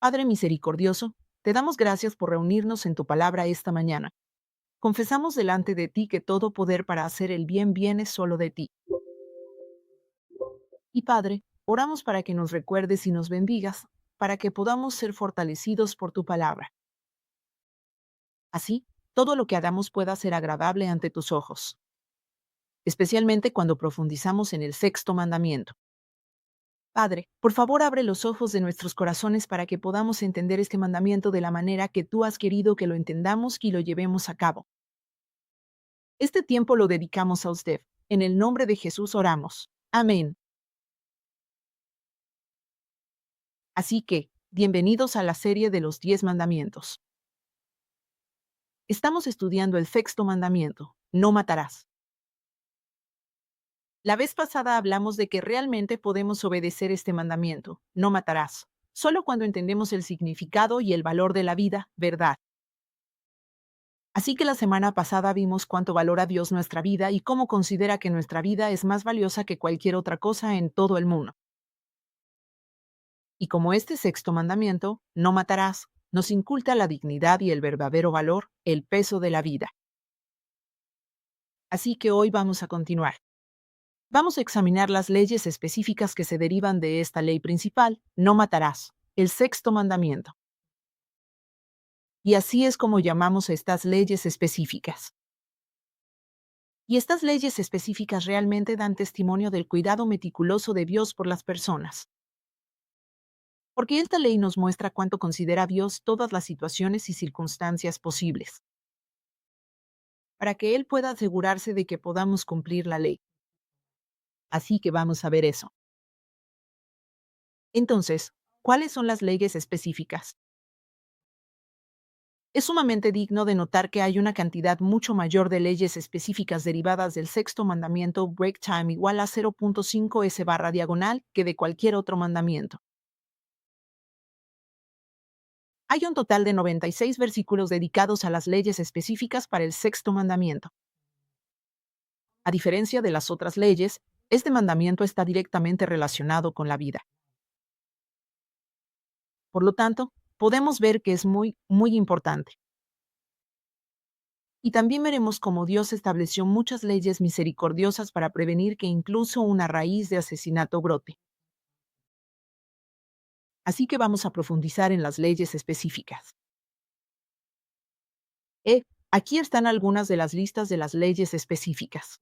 Padre misericordioso, te damos gracias por reunirnos en tu palabra esta mañana. Confesamos delante de ti que todo poder para hacer el bien viene solo de ti. Y Padre, oramos para que nos recuerdes y nos bendigas, para que podamos ser fortalecidos por tu palabra. Así, todo lo que hagamos pueda ser agradable ante tus ojos, especialmente cuando profundizamos en el sexto mandamiento. Padre, por favor abre los ojos de nuestros corazones para que podamos entender este mandamiento de la manera que tú has querido que lo entendamos y lo llevemos a cabo. Este tiempo lo dedicamos a usted. En el nombre de Jesús oramos. Amén. Así que, bienvenidos a la serie de los 10 mandamientos. Estamos estudiando el sexto mandamiento, no matarás. La vez pasada hablamos de que realmente podemos obedecer este mandamiento, no matarás, solo cuando entendemos el significado y el valor de la vida, ¿verdad? Así que la semana pasada vimos cuánto valora Dios nuestra vida y cómo considera que nuestra vida es más valiosa que cualquier otra cosa en todo el mundo. Y como este sexto mandamiento, no matarás, nos inculta la dignidad y el verdadero valor, el peso de la vida. Así que hoy vamos a continuar. Vamos a examinar las leyes específicas que se derivan de esta ley principal, no matarás, el sexto mandamiento. Y así es como llamamos a estas leyes específicas. Y estas leyes específicas realmente dan testimonio del cuidado meticuloso de Dios por las personas. Porque esta ley nos muestra cuánto considera Dios todas las situaciones y circunstancias posibles, para que Él pueda asegurarse de que podamos cumplir la ley. Así que vamos a ver eso. Entonces, ¿cuáles son las leyes específicas? Es sumamente digno de notar que hay una cantidad mucho mayor de leyes específicas derivadas del sexto mandamiento break time igual a 0.5 s barra diagonal que de cualquier otro mandamiento. Hay un total de 96 versículos dedicados a las leyes específicas para el sexto mandamiento. A diferencia de las otras leyes, este mandamiento está directamente relacionado con la vida. Por lo tanto, podemos ver que es muy importante. Y también veremos cómo Dios estableció muchas leyes misericordiosas para prevenir que incluso una raíz de asesinato brote. Así que vamos a profundizar en las leyes específicas. Aquí están algunas de las listas de las leyes específicas.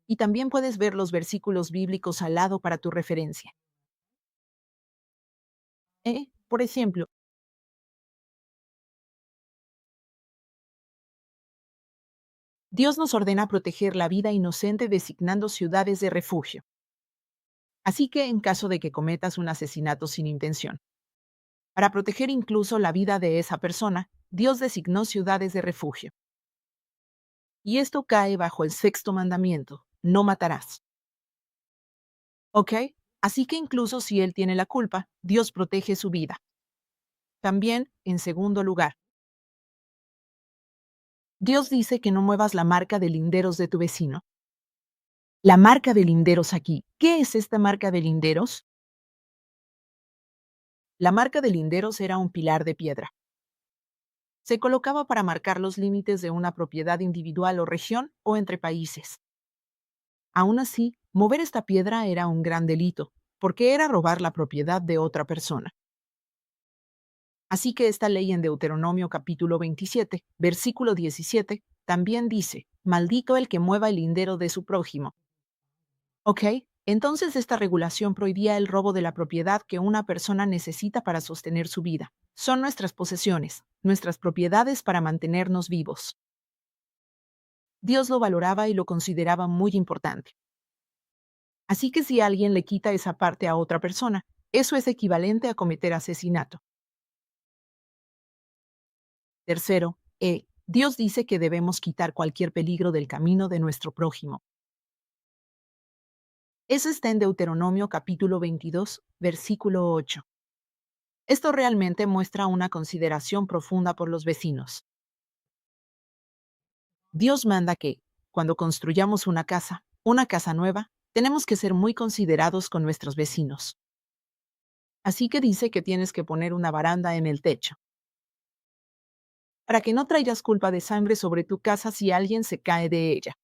Y también puedes ver los versículos bíblicos al lado para tu referencia. Por ejemplo, Dios nos ordena proteger la vida inocente designando ciudades de refugio. Así que en caso de que cometas un asesinato sin intención, para proteger incluso la vida de esa persona, Dios designó ciudades de refugio. Y esto cae bajo el sexto mandamiento, no matarás. ¿Ok? Así que incluso si él tiene la culpa, Dios protege su vida. También, en segundo lugar, Dios dice que no muevas la marca de linderos de tu vecino. La marca de linderos aquí. ¿Qué es esta marca de linderos? La marca de linderos era un pilar de piedra. Se colocaba para marcar los límites de una propiedad individual o región o entre países. Aún así, mover esta piedra era un gran delito, porque era robar la propiedad de otra persona. Así que esta ley en Deuteronomio capítulo 27, versículo 17, también dice, maldito el que mueva el lindero de su prójimo. ¿Ok? Entonces esta regulación prohibía el robo de la propiedad que una persona necesita para sostener su vida. Son nuestras posesiones, nuestras propiedades para mantenernos vivos. Dios lo valoraba y lo consideraba muy importante. Así que si alguien le quita esa parte a otra persona, eso es equivalente a cometer asesinato. Tercero, Dios dice que debemos quitar cualquier peligro del camino de nuestro prójimo. Eso está en Deuteronomio capítulo 22, versículo 8. Esto realmente muestra una consideración profunda por los vecinos. Dios manda que, cuando construyamos una casa nueva, tenemos que ser muy considerados con nuestros vecinos. Así que dice que tienes que poner una baranda en el techo, para que no traigas culpa de sangre sobre tu casa si alguien se cae de ella.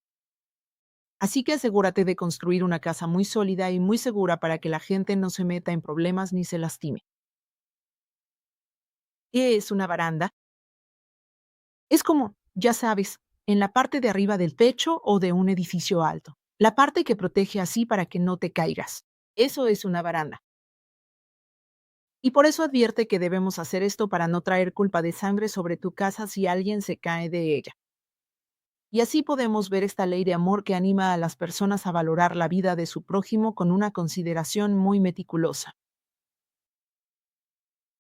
Así que asegúrate de construir una casa muy sólida y muy segura para que la gente no se meta en problemas ni se lastime. ¿Qué es una baranda? Es como, ya sabes, en la parte de arriba del techo o de un edificio alto. La parte que protege así para que no te caigas. Eso es una baranda. Y por eso advierte que debemos hacer esto para no traer culpa de sangre sobre tu casa si alguien se cae de ella. Y así podemos ver esta ley de amor que anima a las personas a valorar la vida de su prójimo con una consideración muy meticulosa.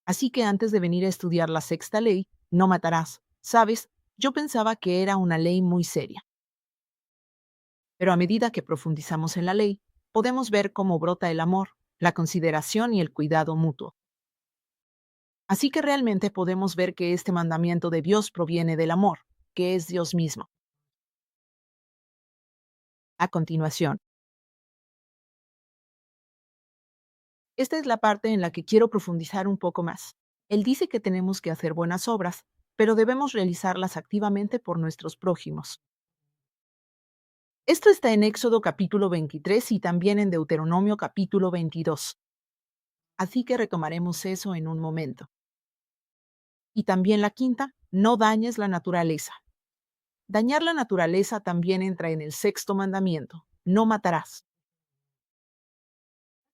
Así que antes de venir a estudiar la sexta ley, no matarás, ¿sabes? Yo pensaba que era una ley muy seria. Pero a medida que profundizamos en la ley, podemos ver cómo brota el amor, la consideración y el cuidado mutuo. Así que realmente podemos ver que este mandamiento de Dios proviene del amor, que es Dios mismo. A continuación, esta es la parte en la que quiero profundizar un poco más. Él dice que tenemos que hacer buenas obras, pero debemos realizarlas activamente por nuestros prójimos. Esto está en Éxodo capítulo 23 y también en Deuteronomio capítulo 22. Así que retomaremos eso en un momento. Y también la quinta, no dañes la naturaleza. Dañar la naturaleza también entra en el sexto mandamiento, no matarás.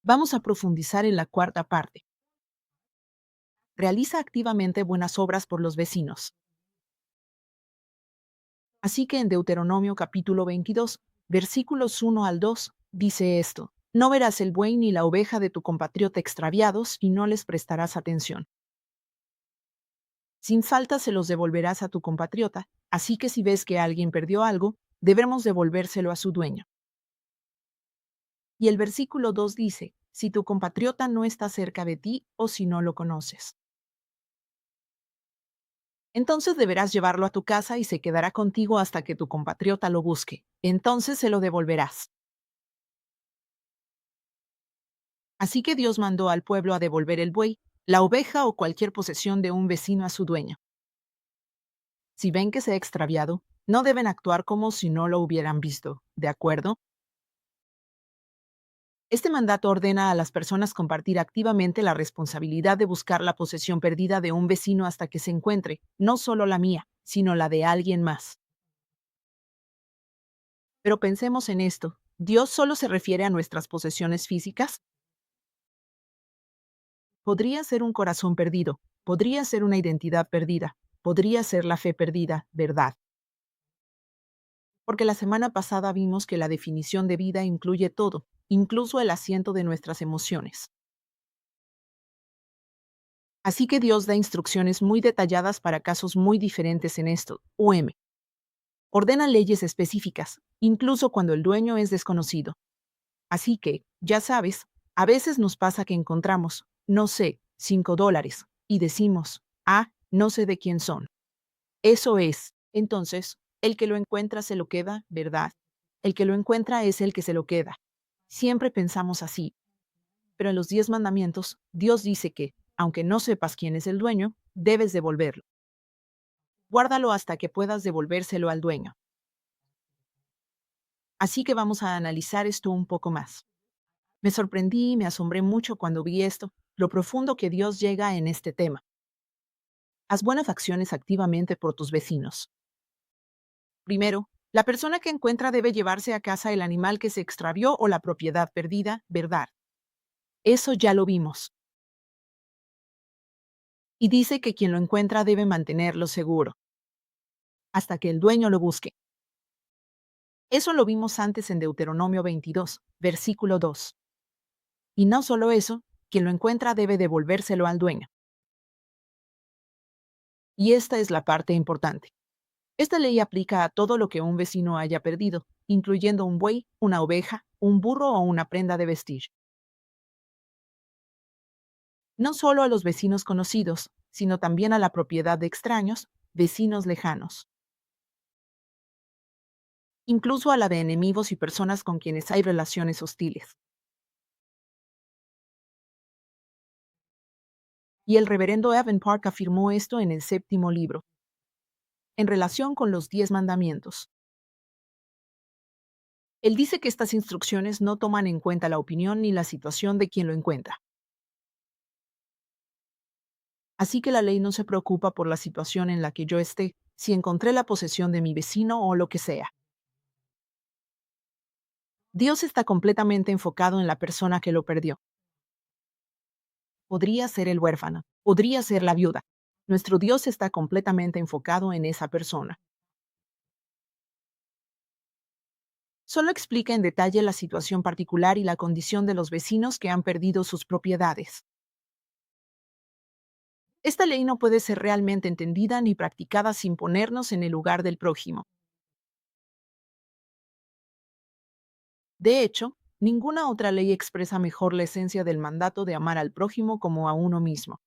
Vamos a profundizar en la cuarta parte. Realiza activamente buenas obras por los vecinos. Así que en Deuteronomio capítulo 22, versículos 1 al 2, dice esto: no verás el buey ni la oveja de tu compatriota extraviados y no les prestarás atención. Sin falta se los devolverás a tu compatriota, así que si ves que alguien perdió algo, debemos devolvérselo a su dueño. Y el versículo 2 dice, si tu compatriota no está cerca de ti o si no lo conoces. Entonces deberás llevarlo a tu casa y se quedará contigo hasta que tu compatriota lo busque. Entonces se lo devolverás. Así que Dios mandó al pueblo a devolver el buey, la oveja o cualquier posesión de un vecino a su dueño. Si ven que se ha extraviado, no deben actuar como si no lo hubieran visto, ¿de acuerdo? Este mandato ordena a las personas compartir activamente la responsabilidad de buscar la posesión perdida de un vecino hasta que se encuentre, no solo la mía, sino la de alguien más. Pero pensemos en esto, ¿Dios solo se refiere a nuestras posesiones físicas? Podría ser un corazón perdido, podría ser una identidad perdida, podría ser la fe perdida, ¿verdad? Porque la semana pasada vimos que la definición de vida incluye todo, incluso el asiento de nuestras emociones. Así que Dios da instrucciones muy detalladas para casos muy diferentes en esto. Ordena leyes específicas, incluso cuando el dueño es desconocido. Así que, ya sabes, a veces nos pasa que encontramos, no sé, $5 y decimos, no sé de quién son. Eso es. Entonces, el que lo encuentra se lo queda, ¿verdad? El que lo encuentra es el que se lo queda. Siempre pensamos así. Pero en los 10 mandamientos, Dios dice que, aunque no sepas quién es el dueño, debes devolverlo. Guárdalo hasta que puedas devolvérselo al dueño. Así que vamos a analizar esto un poco más. Me sorprendí y me asombré mucho cuando vi esto, lo profundo que Dios llega en este tema. Haz buenas acciones activamente por tus vecinos. Primero, la persona que encuentra debe llevarse a casa el animal que se extravió o la propiedad perdida, ¿verdad? Eso ya lo vimos. Y dice que quien lo encuentra debe mantenerlo seguro, hasta que el dueño lo busque. Eso lo vimos antes en Deuteronomio 22, versículo 2. Y no solo eso, quien lo encuentra debe devolvérselo al dueño. Y esta es la parte importante. Esta ley aplica a todo lo que un vecino haya perdido, incluyendo un buey, una oveja, un burro o una prenda de vestir. No solo a los vecinos conocidos, sino también a la propiedad de extraños, vecinos lejanos. Incluso a la de enemigos y personas con quienes hay relaciones hostiles. Y el reverendo Evan Park afirmó esto en el séptimo libro, en relación con los 10 mandamientos. Él dice que estas instrucciones no toman en cuenta la opinión ni la situación de quien lo encuentra. Así que la ley no se preocupa por la situación en la que yo esté, si encontré la posesión de mi vecino o lo que sea. Dios está completamente enfocado en la persona que lo perdió. Podría ser el huérfano, podría ser la viuda. Nuestro Dios está completamente enfocado en esa persona. Solo explica en detalle la situación particular y la condición de los vecinos que han perdido sus propiedades. Esta ley no puede ser realmente entendida ni practicada sin ponernos en el lugar del prójimo. De hecho, ninguna otra ley expresa mejor la esencia del mandato de amar al prójimo como a uno mismo.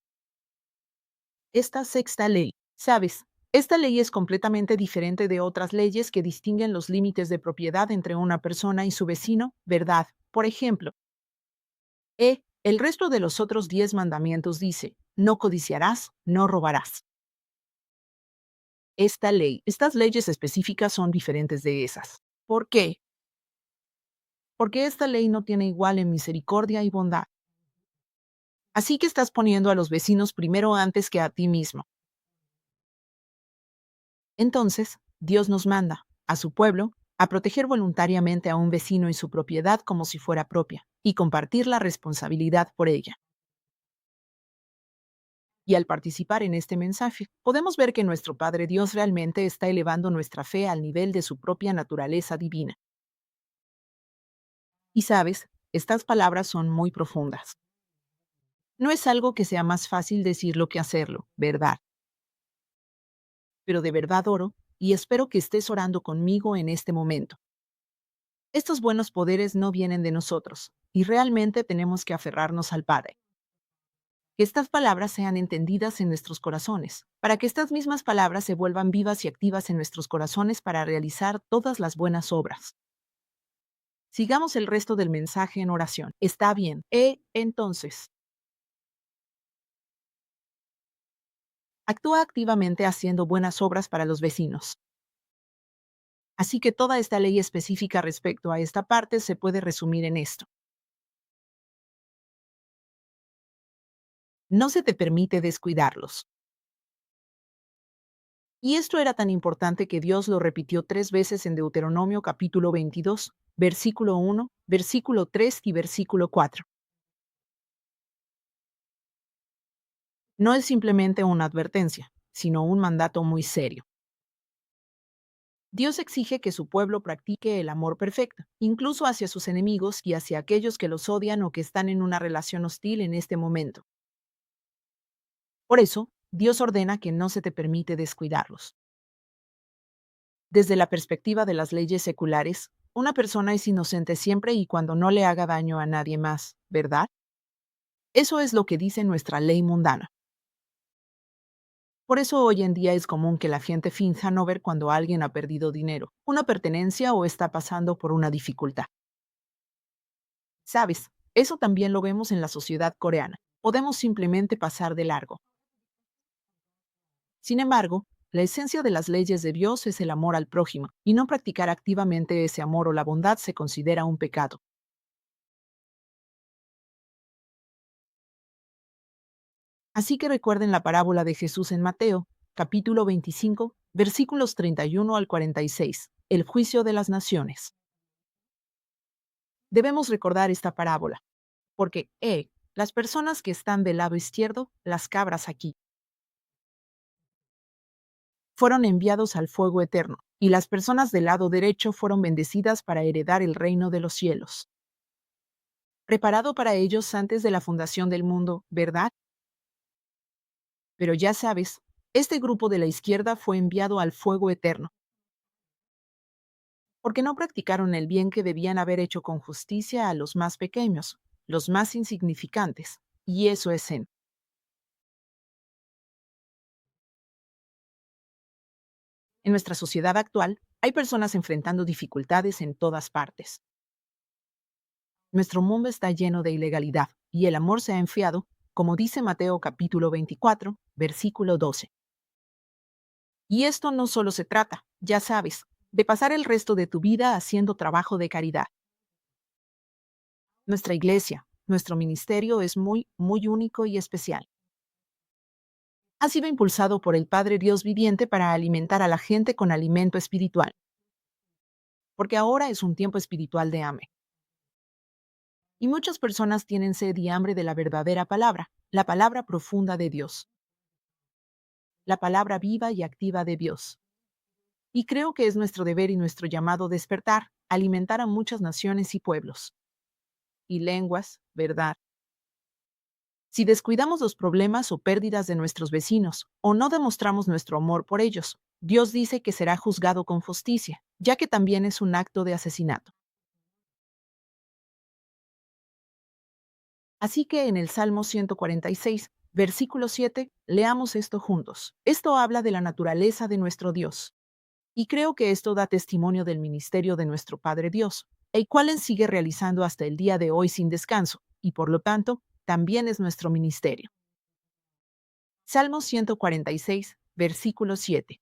Esta sexta ley, ¿sabes? Esta ley es completamente diferente de otras leyes que distinguen los límites de propiedad entre una persona y su vecino, ¿verdad? Por ejemplo, el resto de los otros 10 mandamientos dice, no codiciarás, no robarás. Estas leyes específicas son diferentes de esas. ¿Por qué? Porque esta ley no tiene igual en misericordia y bondad. Así que estás poniendo a los vecinos primero antes que a ti mismo. Entonces, Dios nos manda, a su pueblo, a proteger voluntariamente a un vecino y su propiedad como si fuera propia, y compartir la responsabilidad por ella. Y al participar en este mensaje, podemos ver que nuestro Padre Dios realmente está elevando nuestra fe al nivel de su propia naturaleza divina. Y sabes, estas palabras son muy profundas. No es algo que sea más fácil decirlo que hacerlo, ¿verdad? Pero de verdad oro, y espero que estés orando conmigo en este momento. Estos buenos poderes no vienen de nosotros, y realmente tenemos que aferrarnos al Padre. Que estas palabras sean entendidas en nuestros corazones, para que estas mismas palabras se vuelvan vivas y activas en nuestros corazones para realizar todas las buenas obras. Sigamos el resto del mensaje en oración. Está bien. Entonces, actúa activamente haciendo buenas obras para los vecinos. Así que toda esta ley específica respecto a esta parte se puede resumir en esto. No se te permite descuidarlos. Y esto era tan importante que Dios lo repitió 3 veces en Deuteronomio capítulo 22, versículo 1, versículo 3 y versículo 4. No es simplemente una advertencia, sino un mandato muy serio. Dios exige que su pueblo practique el amor perfecto, incluso hacia sus enemigos y hacia aquellos que los odian o que están en una relación hostil en este momento. Por eso, Dios ordena que no se te permite descuidarlos. Desde la perspectiva de las leyes seculares, una persona es inocente siempre y cuando no le haga daño a nadie más, ¿verdad? Eso es lo que dice nuestra ley mundana. Por eso hoy en día es común que la gente finja no ver cuando alguien ha perdido dinero, una pertenencia o está pasando por una dificultad. ¿Sabes? Eso también lo vemos en la sociedad coreana. Podemos simplemente pasar de largo. Sin embargo, la esencia de las leyes de Dios es el amor al prójimo, y no practicar activamente ese amor o la bondad se considera un pecado. Así que recuerden la parábola de Jesús en Mateo, capítulo 25, versículos 31 al 46, el juicio de las naciones. Debemos recordar esta parábola, porque, las personas que están del lado izquierdo, las cabras aquí, fueron enviados al fuego eterno, y las personas del lado derecho fueron bendecidas para heredar el reino de los cielos. Preparado para ellos antes de la fundación del mundo, ¿verdad? Pero ya sabes, este grupo de la izquierda fue enviado al fuego eterno, porque no practicaron el bien que debían haber hecho con justicia a los más pequeños, los más insignificantes, y eso es en. En nuestra sociedad actual, hay personas enfrentando dificultades en todas partes. Nuestro mundo está lleno de ilegalidad, y el amor se ha enfriado, como dice Mateo capítulo 24, versículo 12. Y esto no solo se trata, ya sabes, de pasar el resto de tu vida haciendo trabajo de caridad. Nuestra iglesia, nuestro ministerio es muy, muy único y especial. Ha sido impulsado por el Padre Dios viviente para alimentar a la gente con alimento espiritual, porque ahora es un tiempo espiritual de hambre. Y muchas personas tienen sed y hambre de la verdadera palabra, la palabra profunda de Dios, la palabra viva y activa de Dios. Y creo que es nuestro deber y nuestro llamado despertar, alimentar a muchas naciones y pueblos, y lenguas, ¿verdad? Si descuidamos los problemas o pérdidas de nuestros vecinos, o no demostramos nuestro amor por ellos, Dios dice que será juzgado con justicia, ya que también es un acto de asesinato. Así que en el Salmo 146, versículo 7, leamos esto juntos. Esto habla de la naturaleza de nuestro Dios. Y creo que esto da testimonio del ministerio de nuestro Padre Dios, el cual él sigue realizando hasta el día de hoy sin descanso, y por lo tanto, también es nuestro ministerio. Salmo 146, versículo 7.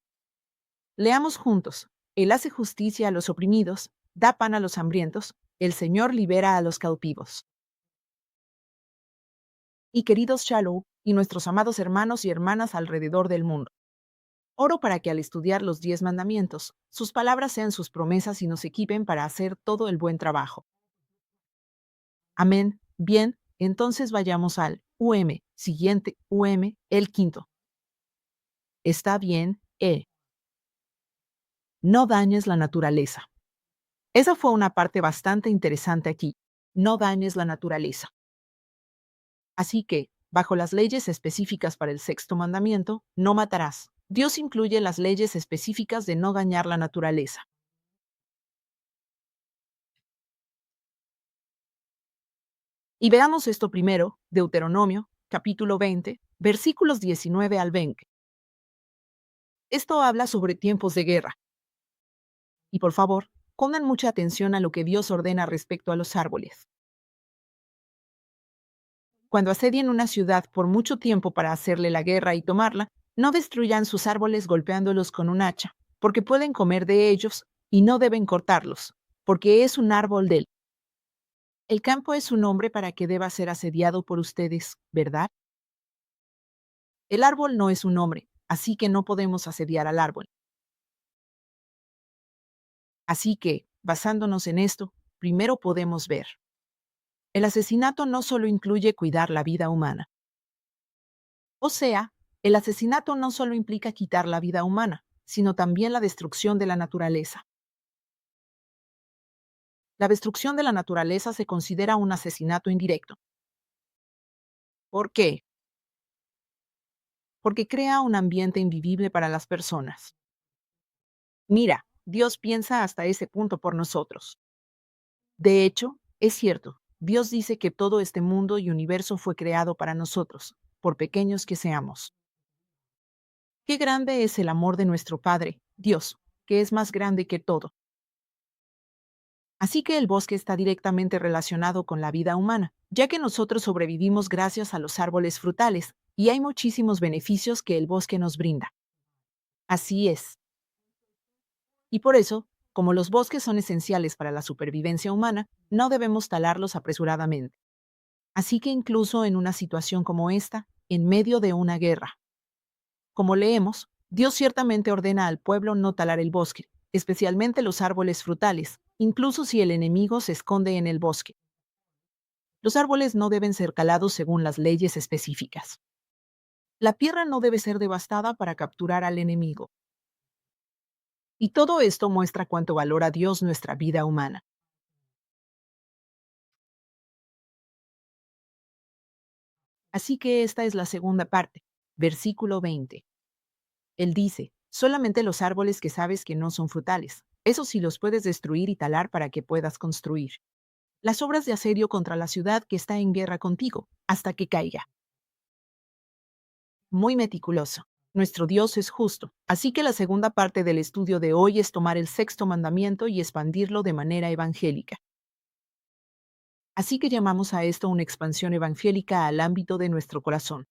Leamos juntos. Él hace justicia a los oprimidos, da pan a los hambrientos, el Señor libera a los cautivos. Y queridos Shalom, y nuestros amados hermanos y hermanas alrededor del mundo, oro para que al estudiar los 10 mandamientos, sus palabras sean sus promesas y nos equipen para hacer todo el buen trabajo. Amén. Bien, entonces vayamos al siguiente el quinto. Está bien, no dañes la naturaleza. Esa fue una parte bastante interesante aquí. No dañes la naturaleza. Así que, bajo las leyes específicas para el sexto mandamiento, no matarás. Dios incluye las leyes específicas de no dañar la naturaleza. Y veamos esto primero, Deuteronomio, capítulo 20, versículos 19 al 20. Esto habla sobre tiempos de guerra. Y por favor, pongan mucha atención a lo que Dios ordena respecto a los árboles. Cuando asedien una ciudad por mucho tiempo para hacerle la guerra y tomarla, no destruyan sus árboles golpeándolos con un hacha, porque pueden comer de ellos, y no deben cortarlos, porque es un árbol del. El campo es un hombre para que deba ser asediado por ustedes, ¿verdad? El árbol no es un hombre, así que no podemos asediar al árbol. Así que, basándonos en esto, primero podemos ver. El asesinato no solo incluye cuidar la vida humana. O sea, el asesinato no solo implica quitar la vida humana, sino también la destrucción de la naturaleza. La destrucción de la naturaleza se considera un asesinato indirecto. ¿Por qué? Porque crea un ambiente invivible para las personas. Mira, Dios piensa hasta ese punto por nosotros. De hecho, es cierto, Dios dice que todo este mundo y universo fue creado para nosotros, por pequeños que seamos. Qué grande es el amor de nuestro Padre, Dios, que es más grande que todo. Así que el bosque está directamente relacionado con la vida humana, ya que nosotros sobrevivimos gracias a los árboles frutales, y hay muchísimos beneficios que el bosque nos brinda. Así es. Y por eso, como los bosques son esenciales para la supervivencia humana, no debemos talarlos apresuradamente. Así que incluso en una situación como esta, en medio de una guerra, como leemos, Dios ciertamente ordena al pueblo no talar el bosque, especialmente los árboles frutales, incluso si el enemigo se esconde en el bosque. Los árboles no deben ser calados según las leyes específicas. La tierra no debe ser devastada para capturar al enemigo. Y todo esto muestra cuánto valora Dios nuestra vida humana. Así que esta es la segunda parte, versículo 20. Él dice, solamente los árboles que sabes que no son frutales, esos sí los puedes destruir y talar para que puedas construir. Las obras de asedio contra la ciudad que está en guerra contigo, hasta que caiga. Muy meticuloso. Nuestro Dios es justo, así que la segunda parte del estudio de hoy es tomar el sexto mandamiento y expandirlo de manera evangélica. Así que llamamos a esto una expansión evangélica al ámbito de nuestro corazón.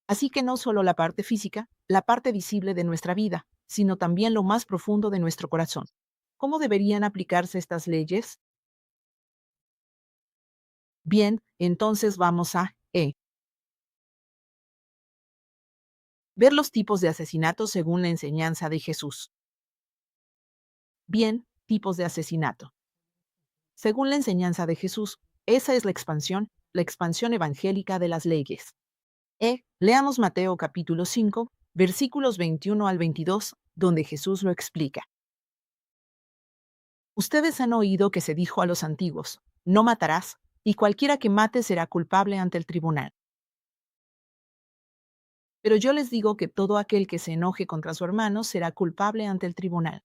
Así que no solo la parte física, la parte visible de nuestra vida, sino también lo más profundo de nuestro corazón. ¿Cómo deberían aplicarse estas leyes? Bien, entonces vamos a ver los tipos de asesinato según la enseñanza de Jesús. Bien, tipos de asesinato. Según la enseñanza de Jesús, esa es la expansión evangélica de las leyes. Leamos Mateo capítulo 5, versículos 21 al 22, donde Jesús lo explica. Ustedes han oído que se dijo a los antiguos, no matarás, y cualquiera que mate será culpable ante el tribunal. Pero yo les digo que todo aquel que se enoje contra su hermano será culpable ante el tribunal.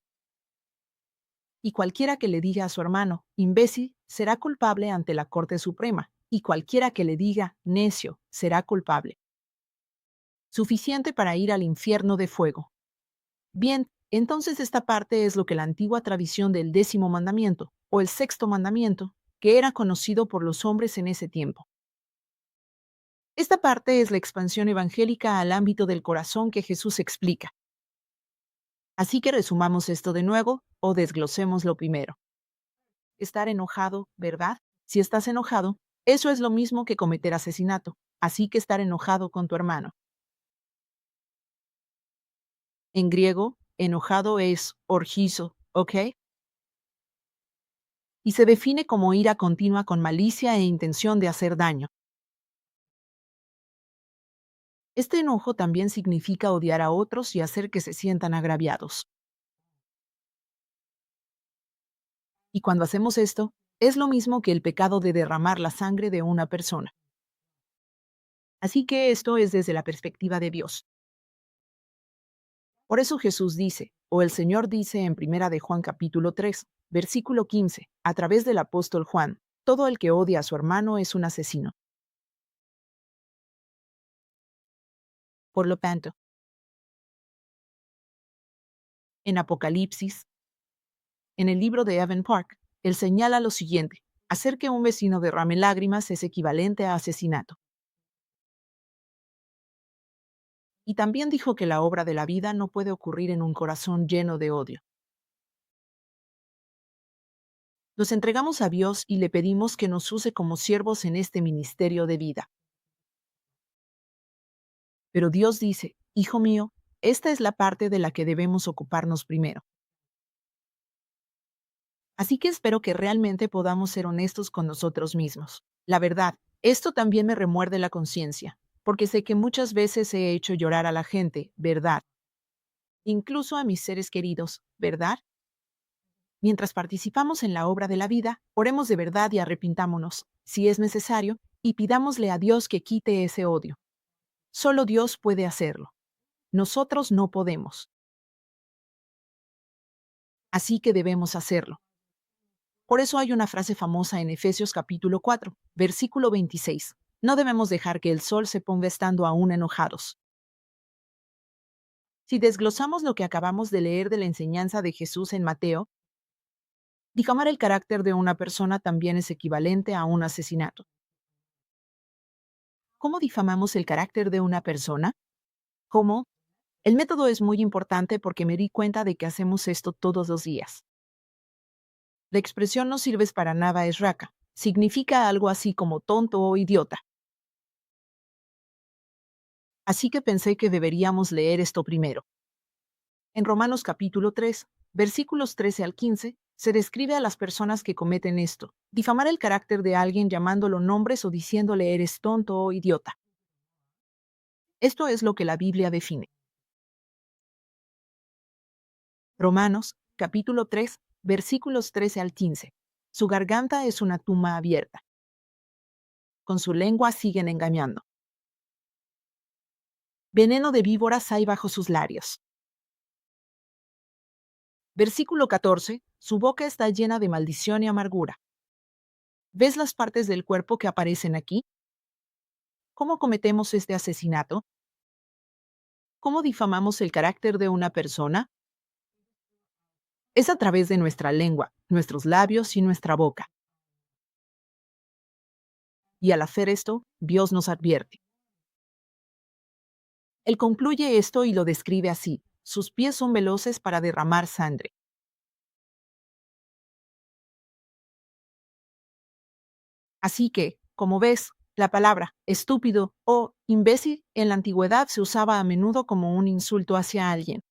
Y cualquiera que le diga a su hermano, imbécil, será culpable ante la Corte Suprema, y cualquiera que le diga, necio, será culpable. Suficiente para ir al infierno de fuego. Bien, entonces esta parte es lo que la antigua tradición del 10º mandamiento, o el 6º mandamiento, que era conocido por los hombres en ese tiempo. Esta parte es la expansión evangélica al ámbito del corazón que Jesús explica. Así que resumamos esto de nuevo, o desglosémoslo primero. Estar enojado, ¿verdad? Si estás enojado, eso es lo mismo que cometer asesinato, así que estar enojado con tu hermano. En griego, enojado es orgizo, ¿ok? Y se define como ira continua con malicia e intención de hacer daño. Este enojo también significa odiar a otros y hacer que se sientan agraviados. Y cuando hacemos esto, es lo mismo que el pecado de derramar la sangre de una persona. Así que esto es desde la perspectiva de Dios. Por eso Jesús dice, o el Señor dice en Primera de Juan capítulo 3, versículo 15, a través del apóstol Juan, todo el que odia a su hermano es un asesino. Por lo tanto, en Apocalipsis, en el libro de Evan Park, él señala lo siguiente: hacer que un vecino derrame lágrimas es equivalente a asesinato. Y también dijo que la obra de la vida no puede ocurrir en un corazón lleno de odio. Nos entregamos a Dios y le pedimos que nos use como siervos en este ministerio de vida. Pero Dios dice, hijo mío, esta es la parte de la que debemos ocuparnos primero. Así que espero que realmente podamos ser honestos con nosotros mismos. La verdad, esto también me remuerde la conciencia, porque sé que muchas veces he hecho llorar a la gente, ¿verdad? Incluso a mis seres queridos, ¿verdad? Mientras participamos en la obra de la vida, oremos de verdad y arrepintámonos, si es necesario, y pidámosle a Dios que quite ese odio. Solo Dios puede hacerlo. Nosotros no podemos. Así que debemos hacerlo. Por eso hay una frase famosa en Efesios capítulo 4, versículo 26. No debemos dejar que el sol se ponga estando aún enojados. Si desglosamos lo que acabamos de leer de la enseñanza de Jesús en Mateo, difamar el carácter de una persona también es equivalente a un asesinato. ¿Cómo difamamos el carácter de una persona? ¿Cómo? El método es muy importante porque me di cuenta de que hacemos esto todos los días. La expresión no sirves para nada es raca. Significa algo así como tonto o idiota. Así que pensé que deberíamos leer esto primero. En Romanos capítulo 3, versículos 13 al 15, se describe a las personas que cometen esto: difamar el carácter de alguien llamándolo nombres o diciéndole eres tonto o idiota. Esto es lo que la Biblia define. Romanos capítulo 3, versículos 13 al 15. Su garganta es una tumba abierta. Con su lengua siguen engañando. Veneno de víboras hay bajo sus labios. Versículo 14. Su boca está llena de maldición y amargura. ¿Ves las partes del cuerpo que aparecen aquí? ¿Cómo cometemos este asesinato? ¿Cómo difamamos el carácter de una persona? Es a través de nuestra lengua, nuestros labios y nuestra boca. Y al hacer esto, Dios nos advierte. Él concluye esto y lo describe así. Sus pies son veloces para derramar sangre. Así que, como ves, la palabra estúpido o imbécil en la antigüedad se usaba a menudo como un insulto hacia alguien,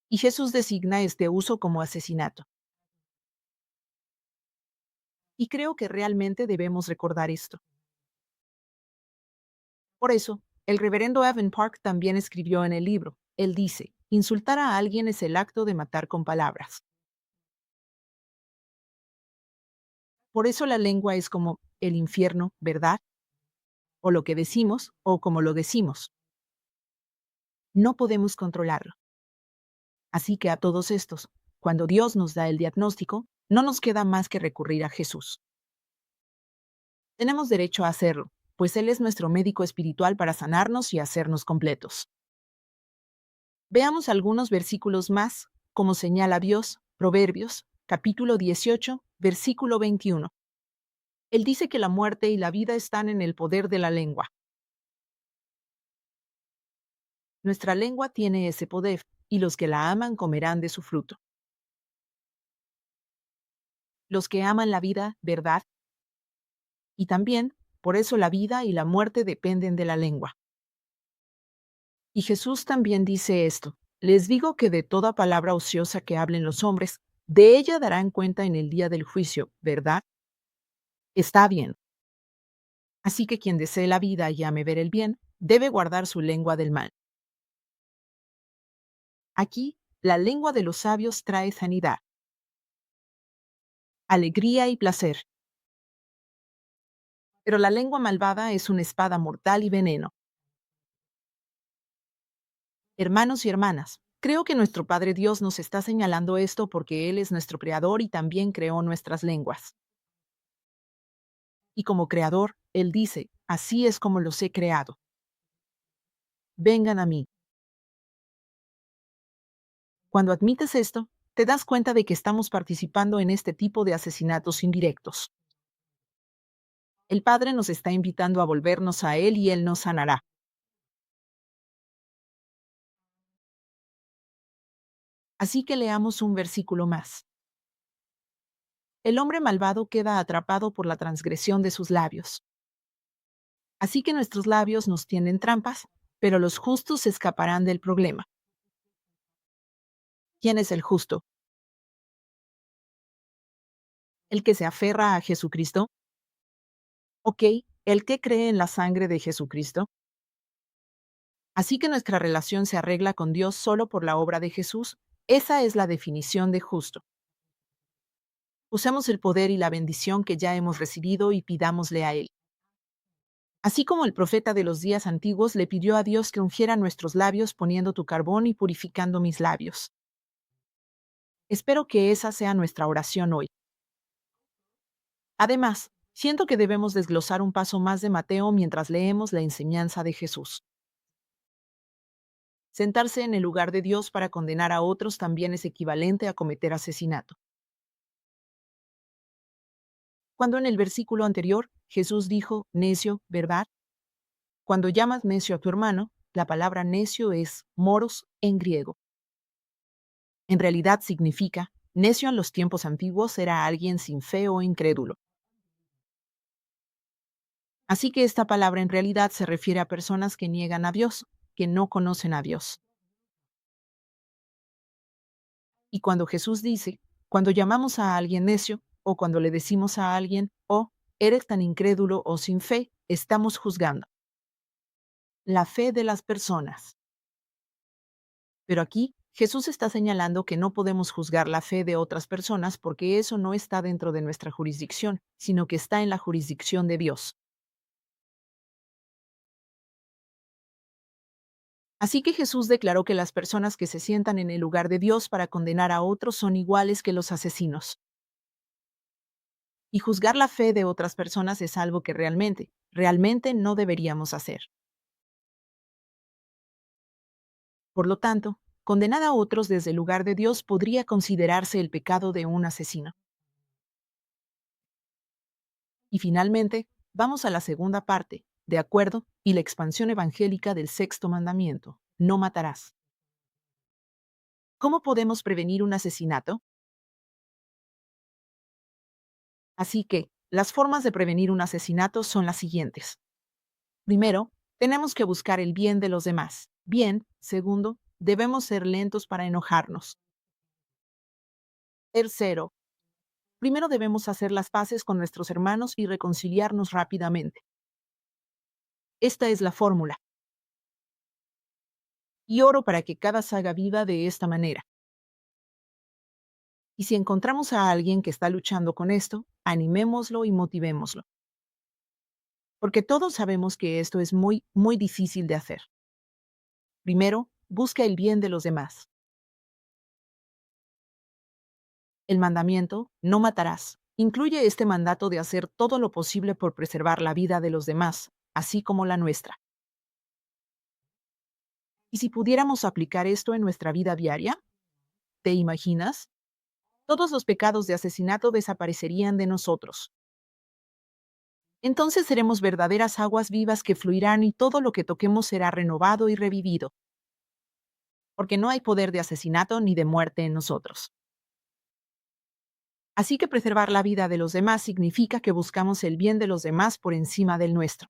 y Jesús designa este uso como asesinato. Y creo que realmente debemos recordar esto. Por eso, el reverendo Evan Park también escribió en el libro. Él dice, insultar a alguien es el acto de matar con palabras. Por eso la lengua es como el infierno, ¿verdad? O lo que decimos o como lo decimos. No podemos controlarlo. Así que a todos estos, cuando Dios nos da el diagnóstico, no nos queda más que recurrir a Jesús. Tenemos derecho a hacerlo, pues Él es nuestro médico espiritual para sanarnos y hacernos completos. Veamos algunos versículos más, como señala Dios, Proverbios, capítulo 18, versículo 21. Él dice que la muerte y la vida están en el poder de la lengua. Nuestra lengua tiene ese poder, y los que la aman comerán de su fruto. Los que aman la vida, ¿verdad? Y también, por eso la vida y la muerte dependen de la lengua. Y Jesús también dice esto: les digo que de toda palabra ociosa que hablen los hombres, de ella darán cuenta en el día del juicio, ¿verdad? Está bien. Así que quien desee la vida y ame ver el bien, debe guardar su lengua del mal. Aquí, la lengua de los sabios trae sanidad, alegría y placer. Pero la lengua malvada es una espada mortal y veneno. Hermanos y hermanas, creo que nuestro Padre Dios nos está señalando esto porque Él es nuestro creador y también creó nuestras lenguas. Y como creador, Él dice, así es como los he creado. Vengan a mí. Cuando admites esto, te das cuenta de que estamos participando en este tipo de asesinatos indirectos. El Padre nos está invitando a volvernos a Él y Él nos sanará. Así que leamos un versículo más. El hombre malvado queda atrapado por la transgresión de sus labios. Así que nuestros labios nos tienden trampas, pero los justos se escaparán del problema. ¿Quién es el justo? ¿El que se aferra a Jesucristo? ¿Ok? ¿El que cree en la sangre de Jesucristo? Así que nuestra relación se arregla con Dios solo por la obra de Jesús. Esa es la definición de justo. Usemos el poder y la bendición que ya hemos recibido y pidámosle a Él. Así como el profeta de los días antiguos le pidió a Dios que ungiera nuestros labios poniendo tu carbón y purificando mis labios. Espero que esa sea nuestra oración hoy. Además, siento que debemos desglosar un paso más de Mateo mientras leemos la enseñanza de Jesús. Sentarse en el lugar de Dios para condenar a otros también es equivalente a cometer asesinato. Cuando en el versículo anterior Jesús dijo, necio, ¿verdad? Cuando llamas necio a tu hermano, la palabra necio es moros en griego. En realidad significa, necio en los tiempos antiguos era alguien sin fe o incrédulo. Así que esta palabra en realidad se refiere a personas que niegan a Dios, que no conocen a Dios. Y cuando Jesús dice, cuando llamamos a alguien necio, o cuando le decimos a alguien, oh, eres tan incrédulo o sin fe, estamos juzgando la fe de las personas. Pero aquí, Jesús está señalando que no podemos juzgar la fe de otras personas porque eso no está dentro de nuestra jurisdicción, sino que está en la jurisdicción de Dios. Así que Jesús declaró que las personas que se sientan en el lugar de Dios para condenar a otros son iguales que los asesinos. Y juzgar la fe de otras personas es algo que realmente no deberíamos hacer. Por lo tanto, condenar a otros desde el lugar de Dios podría considerarse el pecado de un asesino. Y finalmente, vamos a la segunda parte, de acuerdo, y la expansión evangélica del sexto mandamiento: no matarás. ¿Cómo podemos prevenir un asesinato? Así que, las formas de prevenir un asesinato son las siguientes. Primero, tenemos que buscar el bien de los demás. Bien, segundo, debemos ser lentos para enojarnos. Tercero, primero debemos hacer las paces con nuestros hermanos y reconciliarnos rápidamente. Esta es la fórmula. Y oro para que cada saga viva de esta manera. Y si encontramos a alguien que está luchando con esto, animémoslo y motivémoslo. Porque todos sabemos que esto es muy, muy difícil de hacer. Primero, busca el bien de los demás. El mandamiento, no matarás, incluye este mandato de hacer todo lo posible por preservar la vida de los demás, así como la nuestra. ¿Y si pudiéramos aplicar esto en nuestra vida diaria? ¿Te imaginas? Todos los pecados de asesinato desaparecerían de nosotros. Entonces seremos verdaderas aguas vivas que fluirán y todo lo que toquemos será renovado y revivido, porque no hay poder de asesinato ni de muerte en nosotros. Así que preservar la vida de los demás significa que buscamos el bien de los demás por encima del nuestro.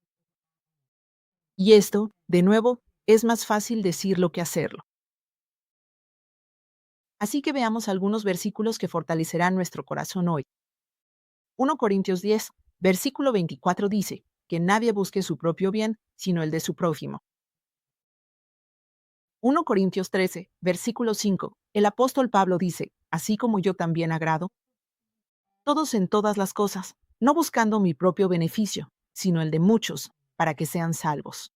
Y esto, de nuevo, es más fácil decirlo que hacerlo. Así que veamos algunos versículos que fortalecerán nuestro corazón hoy. 1 Corintios 10, versículo 24 dice, que nadie busque su propio bien, sino el de su prójimo. 1 Corintios 13, versículo 5, el apóstol Pablo dice, así como yo también agrado, todos en todas las cosas, no buscando mi propio beneficio, sino el de muchos, para que sean salvos.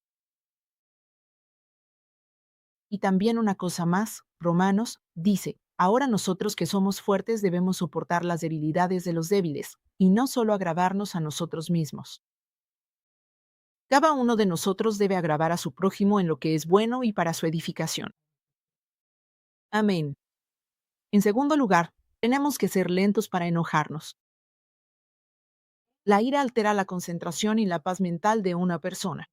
Y también una cosa más, Romanos dice, ahora nosotros que somos fuertes debemos soportar las debilidades de los débiles, y no solo agradarnos a nosotros mismos. Cada uno de nosotros debe agradar a su prójimo en lo que es bueno y para su edificación. Amén. En segundo lugar, tenemos que ser lentos para enojarnos. La ira altera la concentración y la paz mental de una persona.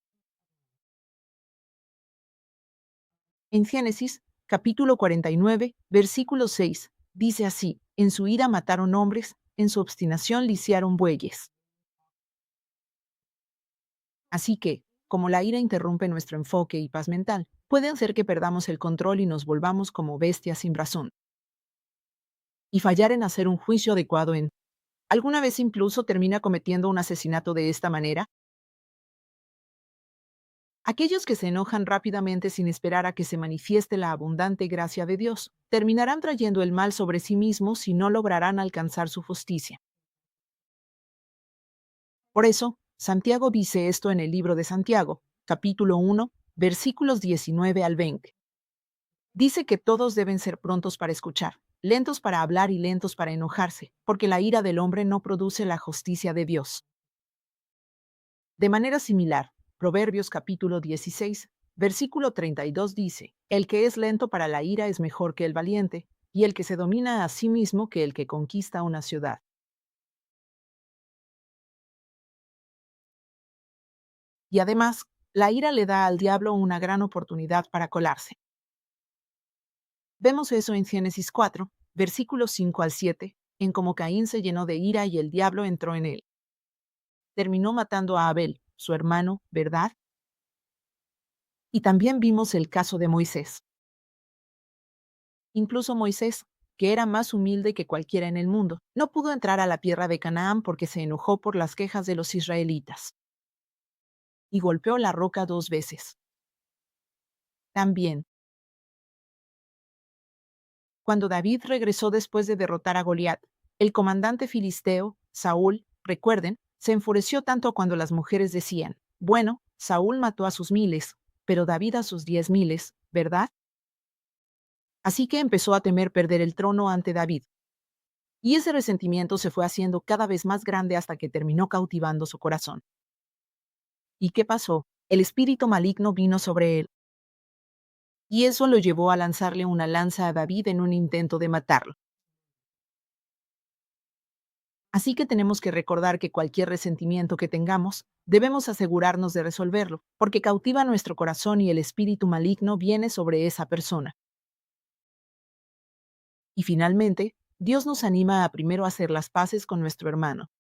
En Génesis, capítulo 49, versículo 6, dice así, en su ira mataron hombres, en su obstinación lisiaron bueyes. Así que, como la ira interrumpe nuestro enfoque y paz mental, puede hacer que perdamos el control y nos volvamos como bestias sin razón. Y fallar en hacer un juicio adecuado en ¿alguna vez incluso termina cometiendo un asesinato de esta manera? Aquellos que se enojan rápidamente sin esperar a que se manifieste la abundante gracia de Dios, terminarán trayendo el mal sobre sí mismos y no lograrán alcanzar su justicia. Por eso, Santiago dice esto en el libro de Santiago, capítulo 1, versículos 19 al 20. Dice que todos deben ser prontos para escuchar, lentos para hablar y lentos para enojarse, porque la ira del hombre no produce la justicia de Dios. De manera similar, Proverbios capítulo 16, versículo 32 dice, el que es lento para la ira es mejor que el valiente, y el que se domina a sí mismo que el que conquista una ciudad. Y además, la ira le da al diablo una gran oportunidad para colarse. Vemos eso en Génesis 4, versículos 5 al 7, en cómo Caín se llenó de ira y el diablo entró en él. Terminó matando a Abel, su hermano, ¿verdad? Y también vimos el caso de Moisés. Incluso Moisés, que era más humilde que cualquiera en el mundo, no pudo entrar a la tierra de Canaán porque se enojó por las quejas de los israelitas. Y golpeó la roca 2 veces. También, cuando David regresó después de derrotar a Goliat, el comandante filisteo, Saúl, recuerden, se enfureció tanto cuando las mujeres decían, bueno, Saúl mató a sus miles, pero David a sus 10,000, ¿verdad? Así que empezó a temer perder el trono ante David. Y ese resentimiento se fue haciendo cada vez más grande hasta que terminó cautivando su corazón. ¿Y qué pasó? El espíritu maligno vino sobre él. Y eso lo llevó a lanzarle una lanza a David en un intento de matarlo. Así que tenemos que recordar que cualquier resentimiento que tengamos, debemos asegurarnos de resolverlo, porque cautiva nuestro corazón y el espíritu maligno viene sobre esa persona. Y finalmente, Dios nos anima a primero hacer las paces con nuestro hermano.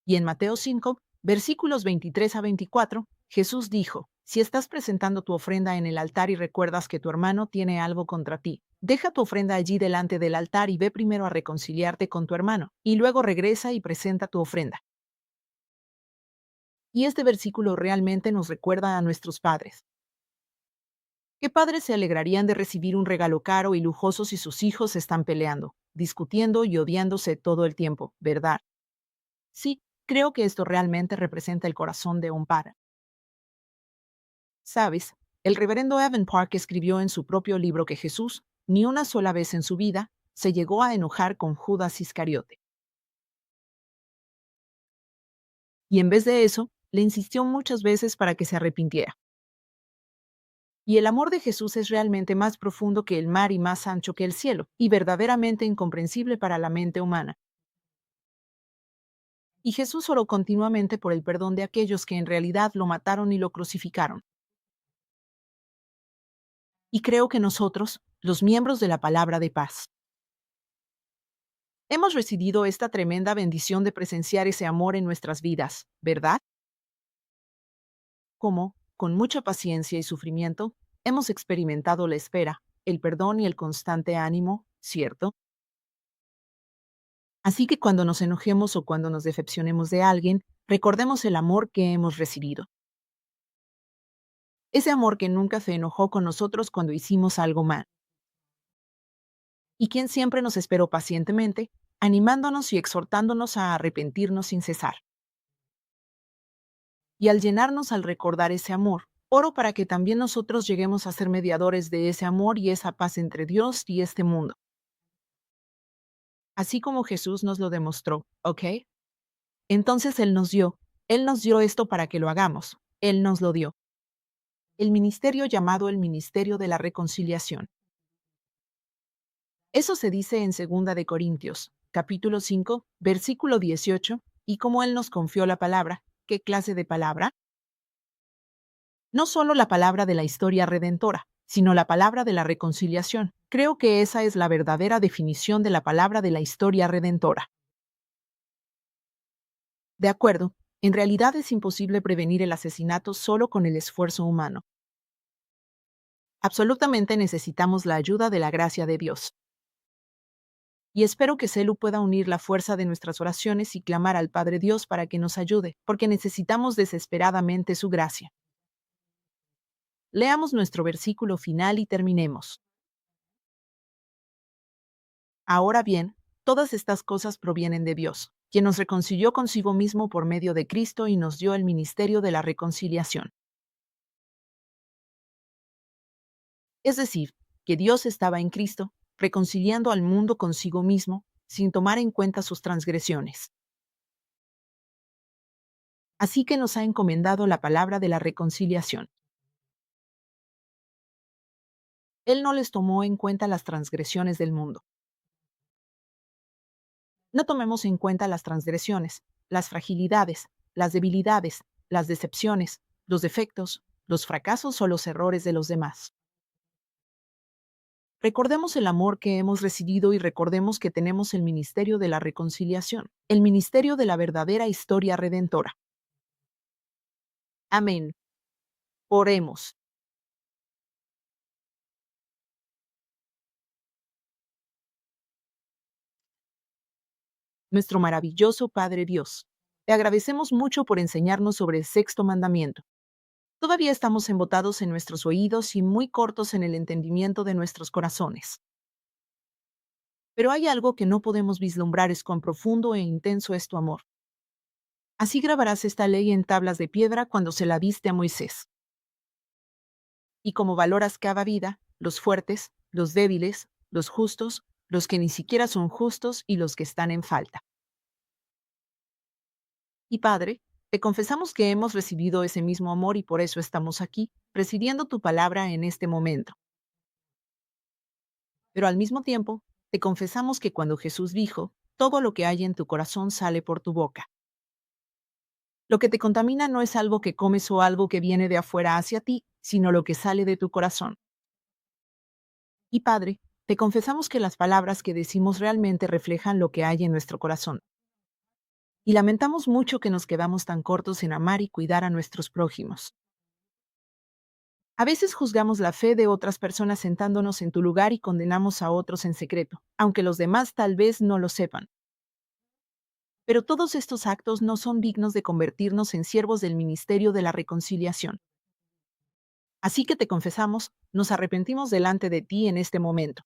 Y en Mateo 5, versículos 23 a 24, Jesús dijo, si estás presentando tu ofrenda en el altar y recuerdas que tu hermano tiene algo contra ti, deja tu ofrenda allí delante del altar y ve primero a reconciliarte con tu hermano, y luego regresa y presenta tu ofrenda. Y este versículo realmente nos recuerda a nuestros padres. ¿Qué padres se alegrarían de recibir un regalo caro y lujoso si sus hijos están peleando, discutiendo y odiándose todo el tiempo, verdad? Sí, creo que esto realmente representa el corazón de un padre. ¿Sabes? El reverendo Evan Park escribió en su propio libro que Jesús, ni una sola vez en su vida, se llegó a enojar con Judas Iscariote. Y en vez de eso, le insistió muchas veces para que se arrepintiera. Y el amor de Jesús es realmente más profundo que el mar y más ancho que el cielo, y verdaderamente incomprensible para la mente humana. Y Jesús oró continuamente por el perdón de aquellos que en realidad lo mataron y lo crucificaron. Y creo que nosotros, los miembros de la palabra de paz, hemos recibido esta tremenda bendición de presenciar ese amor en nuestras vidas, ¿verdad? Como, con mucha paciencia y sufrimiento, hemos experimentado la espera, el perdón y el constante ánimo, ¿cierto? Así que cuando nos enojemos o cuando nos decepcionemos de alguien, recordemos el amor que hemos recibido. Ese amor que nunca se enojó con nosotros cuando hicimos algo mal. Y quien siempre nos esperó pacientemente, animándonos y exhortándonos a arrepentirnos sin cesar. Y al llenarnos al recordar ese amor, oro para que también nosotros lleguemos a ser mediadores de ese amor y esa paz entre Dios y este mundo. Así como Jesús nos lo demostró, ¿ok? Entonces Él nos dio esto para que lo hagamos. Él nos lo dio. El ministerio llamado el Ministerio de la Reconciliación. Eso se dice en 2 capítulo 5, versículo 18, y como Él nos confió la palabra, ¿qué clase de palabra? No solo la palabra de la historia redentora, sino la palabra de la reconciliación. Creo que esa es la verdadera definición de la palabra de la historia redentora. De acuerdo, en realidad es imposible prevenir el asesinato solo con el esfuerzo humano. Absolutamente necesitamos la ayuda de la gracia de Dios. Y espero que Celu pueda unir la fuerza de nuestras oraciones y clamar al Padre Dios para que nos ayude, porque necesitamos desesperadamente su gracia. Leamos nuestro versículo final y terminemos. Ahora bien, todas estas cosas provienen de Dios, quien nos reconcilió consigo mismo por medio de Cristo y nos dio el ministerio de la reconciliación. Es decir, que Dios estaba en Cristo, reconciliando al mundo consigo mismo, sin tomar en cuenta sus transgresiones. Así que nos ha encomendado la palabra de la reconciliación. Él no les tomó en cuenta las transgresiones del mundo. No tomemos en cuenta las transgresiones, las fragilidades, las debilidades, las decepciones, los defectos, los fracasos o los errores de los demás. Recordemos el amor que hemos recibido y recordemos que tenemos el ministerio de la reconciliación, el ministerio de la verdadera historia redentora. Amén. Oremos. Nuestro maravilloso Padre Dios, te agradecemos mucho por enseñarnos sobre el sexto mandamiento. Todavía estamos embotados en nuestros oídos y muy cortos en el entendimiento de nuestros corazones. Pero hay algo que no podemos vislumbrar es cuán profundo e intenso es tu amor. Así grabarás esta ley en tablas de piedra cuando se la diste a Moisés. Y como valoras cada vida, los fuertes, los débiles, los justos, los que ni siquiera son justos y los que están en falta. Y Padre, te confesamos que hemos recibido ese mismo amor y por eso estamos aquí, recibiendo tu palabra en este momento. Pero al mismo tiempo, Te confesamos que cuando Jesús dijo, todo lo que hay en tu corazón sale por tu boca. Lo que te contamina no es algo que comes o algo que viene de afuera hacia ti, sino lo que sale de tu corazón. Y Padre, te confesamos que las palabras que decimos realmente reflejan lo que hay en nuestro corazón. Y lamentamos mucho que nos quedamos tan cortos en amar y cuidar a nuestros prójimos. A veces juzgamos la fe de otras personas sentándonos en tu lugar y condenamos a otros en secreto, aunque los demás tal vez no lo sepan. Pero todos estos actos no son dignos de convertirnos en siervos del ministerio de la reconciliación. Así que te confesamos, nos arrepentimos delante de ti en este momento.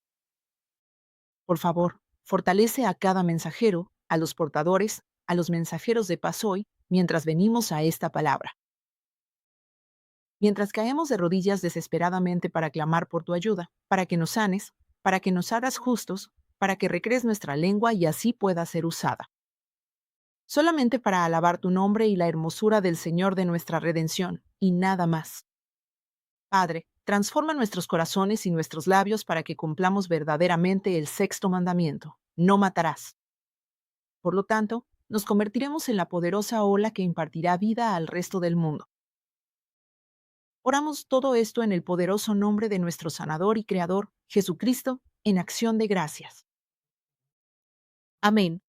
Por favor, fortalece a cada mensajero, a los portadores, a los mensajeros de paz hoy, mientras venimos a esta palabra. Mientras caemos de rodillas desesperadamente para clamar por tu ayuda, para que nos sanes, para que nos hagas justos, para que recrees nuestra lengua y así pueda ser usada. Solamente para alabar tu nombre y la hermosura del Señor de nuestra redención, y nada más. Padre, transforma nuestros corazones y nuestros labios para que cumplamos verdaderamente el sexto mandamiento: no matarás. Por lo tanto, nos convertiremos en la poderosa ola que impartirá vida al resto del mundo. Oramos todo esto en el poderoso nombre de nuestro Sanador y Creador, Jesucristo, en acción de gracias. Amén.